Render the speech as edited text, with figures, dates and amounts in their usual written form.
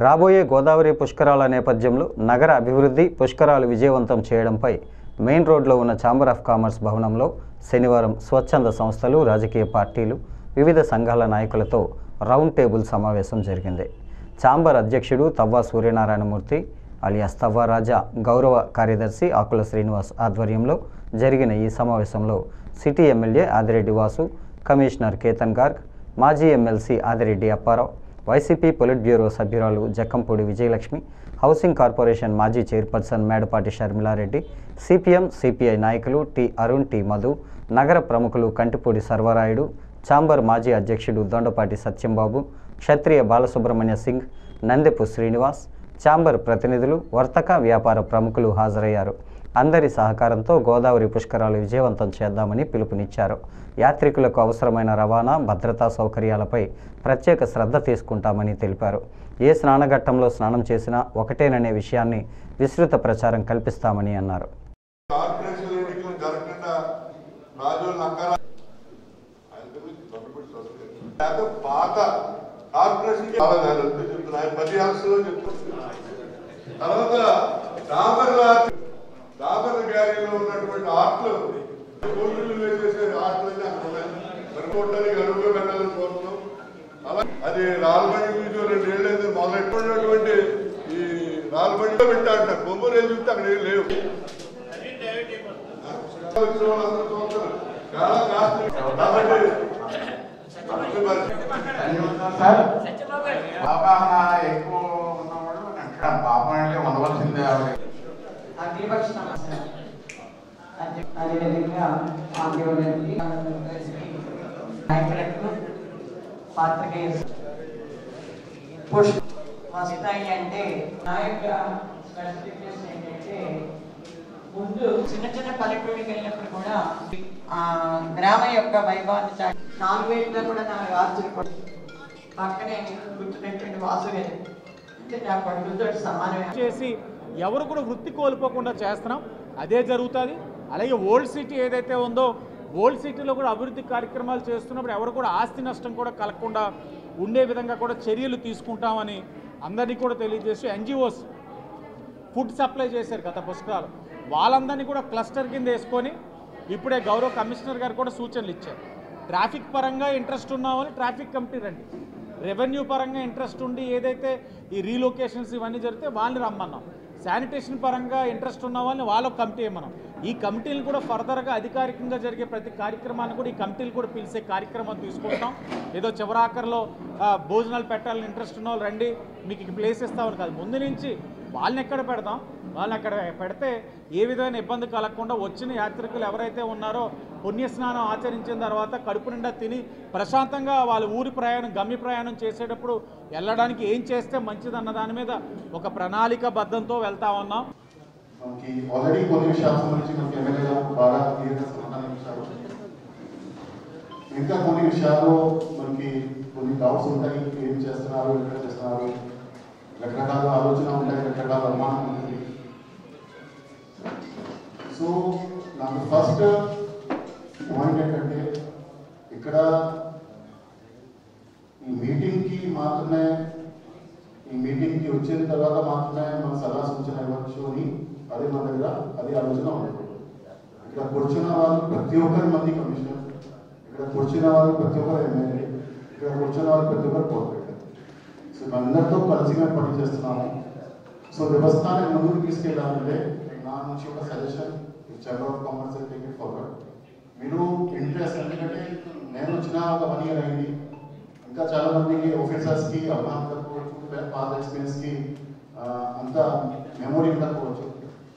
రాబోయే గోదావరి పుష్కరాల నేపథ్యంలో నగర అభివృద్ధి పుష్కరాలు విజయవంతం చేయడంపై మెయిన్ రోడ్లో ఉన్న ఛాంబర్ ఆఫ్ కామర్స్ భవనంలో శనివారం స్వచ్ఛంద సంస్థలు, రాజకీయ పార్టీలు, వివిధ సంఘాల నాయకులతో రౌండ్ టేబుల్ సమావేశం జరిగింది. ఛాంబర్ అధ్యక్షుడు తవ్వా సూర్యనారాయణమూర్తి అలియాస్ తవ్వా రాజా, గౌరవ కార్యదర్శి ఆకుల శ్రీనివాస్ ఆధ్వర్యంలో జరిగిన ఈ సమావేశంలో city MLA Adireddy Vasu, commissioner Ketan Garg, మాజీ MLC Adireddy Apparao, YCP politburo సభ్యురాలు జక్కంపూడి విజయలక్ష్మి, హౌసింగ్ కార్పొరేషన్ మాజీ chairperson Medapati Sharmila Reddy, CPM, CPI నాయకులు టి అరుణ్, టి మధు, నగర ప్రముఖులు కంటిపూడి సర్వరాయుడు, ఛాంబర్ మాజీ అధ్యక్షుడు దొండపాటి సత్యంబాబు, క్షత్రియ బాలసుబ్రహ్మణ్య సింగ్, నందెపు శ్రీనివాస్, ఛాంబర్ ప్రతినిధులు, వర్తక వ్యాపార ప్రముఖులు హాజరయ్యారు. అందరి సహకారంతో గోదావరి పుష్కరాలు విజయవంతం చేద్దామని పిలుపునిచ్చారు. యాత్రికులకు అవసరమైన రవాణా, భద్రతా సౌకర్యాలపై ప్రత్యేక శ్రద్ధ తీసుకుంటామని తెలిపారు. ఏ స్నానఘట్టంలో స్నానం చేసినా ఒకటేననే విషయాన్ని విస్తృత ప్రచారం కల్పిస్తామని అన్నారు. డాబర్ గ్యారీలో ఉన్నటువంటి ఆర్ట్లు కోళ్ళు వేసేసే ఆర్ట్లన్నీ అక్కడ ఉన్నాయి. అడుగులో పెట్టాలని కోరుతున్నాం. అలా అది రాల్బండి గురించి 2 ఏళ్ళైతే మొదలెట్టుకున్నటువంటి ఈ రాల్బండిలో పెట్టా అంటారు. బొమ్మలు ఏం చూస్తే అక్కడ ఏం లేవు. చాలా కాస్ట్ కాబట్టి అవగాహన ఎక్కువ ఉన్నవాళ్ళు పాపం అంటే ఉండవలసిందే. అదేవిధంగా నాయకులకు పాత్రికేయులు వస్తాయి అంటే నా యొక్క స్పెసిఫికేషన్ ఏంటంటే, ముందు చిన్న చిన్న పల్లెటూరికి వెళ్ళినప్పుడు కూడా గ్రామ యొక్క వైభవాన్ని 4 ఏళ్ళలో కూడా నా రాజులు పక్కనే గుర్తున్నటువంటి వాసు గారు అంటే నా కొడుకుతో సమానం చేసి ఎవరు కూడా వృత్తి కోల్పోకుండా చేస్తున్నాం. అదే జరుగుతుంది. అలాగే ఓల్డ్ సిటీ ఏదైతే ఉందో ఓల్డ్ సిటీలో కూడా అభివృద్ధి కార్యక్రమాలు చేస్తున్నప్పుడు ఎవరు కూడా ఆస్తి నష్టం కూడా కలగకుండా ఉండే విధంగా కూడా చర్యలు తీసుకుంటామని అందరినీ కూడా తెలియజేసి, ఎన్జిఓస్ ఫుడ్ సప్లై చేశారు గత పుష్కరాలు, వాళ్ళందరినీ కూడా క్లస్టర్ కింద వేసుకొని ఇప్పుడే గౌరవ కమిషనర్ గారు కూడా సూచనలు ఇచ్చారు. ట్రాఫిక్ పరంగా ఇంట్రెస్ట్ ఉన్నామని ట్రాఫిక్ కమిటీ రండి, రెవెన్యూ పరంగా ఇంట్రెస్ట్ ఉండి ఏదైతే ఈ రీలొకేషన్స్ ఇవన్నీ జరిగితే వాళ్ళని రమ్మన్నాం, శానిటేషన్ పరంగా ఇంట్రెస్ట్ ఉన్న వాళ్ళని వాళ్ళకు కమిటీ మనం ఈ కమిటీలు కూడా ఫర్దర్గా అధికారికంగా జరిగే ప్రతి కార్యక్రమాన్ని కూడా ఈ కమిటీలు కూడా పిలిచే కార్యక్రమం తీసుకుంటాం. ఏదో చివరాఖరిలో భోజనాలు పెట్టాలని ఇంట్రెస్ట్ ఉన్న వాళ్ళు రండి మీకు ప్లేస్ ఇస్తామని కాదు, ముందు నుంచి వాళ్ళని ఎక్కడ పెడదాం, వాళ్ళని అక్కడ పెడితే ఏ విధమైన ఇబ్బంది కలగకుండా వచ్చిన యాత్రికులు ఎవరైతే ఉన్నారో పుణ్యస్నానం ఆచరించిన తర్వాత కడుపు నిండా తిని ప్రశాంతంగా వాళ్ళ ఊరి ప్రయాణం, గమ్య ప్రయాణం చేసేటప్పుడు వెళ్ళడానికి ఏం చేస్తే మంచిదన్న దాని మీద ఒక ప్రణాళిక బద్ధంతో వెళ్తా ఉన్నాం. మనకి ఆల్రెడీ కొన్ని విషయాల సంబంధించి మనకి ఎమ్మెల్యే గారు బాగా క్లియర్గా సమాధానం ఇచ్చారు. ఇంకా కొన్ని విషయాల్లో మనకి కొన్ని డౌట్స్ ఉంటాయి. ఏం చేస్తున్నారు, ఎక్కడ చేస్తున్నారు, రకరకాల ఆలోచన ఉంటాయి, రకరకాల అనుమానం ఉంటుంది. సో నాకు ఫస్ట్ పాయింట్ ఏంటంటే, ఇక్కడ ఈ మీటింగ్కి మాత్రమే, ఈ మీటింగ్కి వచ్చిన తర్వాత మాత్రమే మన సలహా సూచన ఇవ్వచ్చు అని అదే మన దగ్గర అదే ఆలోచన ఉండకూడదు. ఇక్కడ కూర్చున్న వాళ్ళు ప్రతి ఒక్కరి మంది కమిషనర్, ఇక్కడ కూర్చున్న వాళ్ళు ప్రతి ఒక్కరు ఎమ్మెల్యే, ఇక్కడ కూర్చున్న వాళ్ళు ప్రతి ఒక్కరు కోఆపరేటర్. సో అందరితో కలిసి మేము పని చేస్తున్నాము. సో వ్యవస్థని ముందుకు తీసుకెళ్ళాలంటే నా నుంచి ఒక suggestion, chamber of commerce take it forward. మీరు ఇంట్రెస్ట్, ఎందుకంటే నేను వచ్చిన ఒక 1 year అయింది, ఇంకా చాలా మందికి ఆఫీసర్స్కి అవగాహన ఉండకపోవచ్చు, పాత ఎక్స్పీరియన్స్కి అంత మెమోరీ ఉండకపోవచ్చు.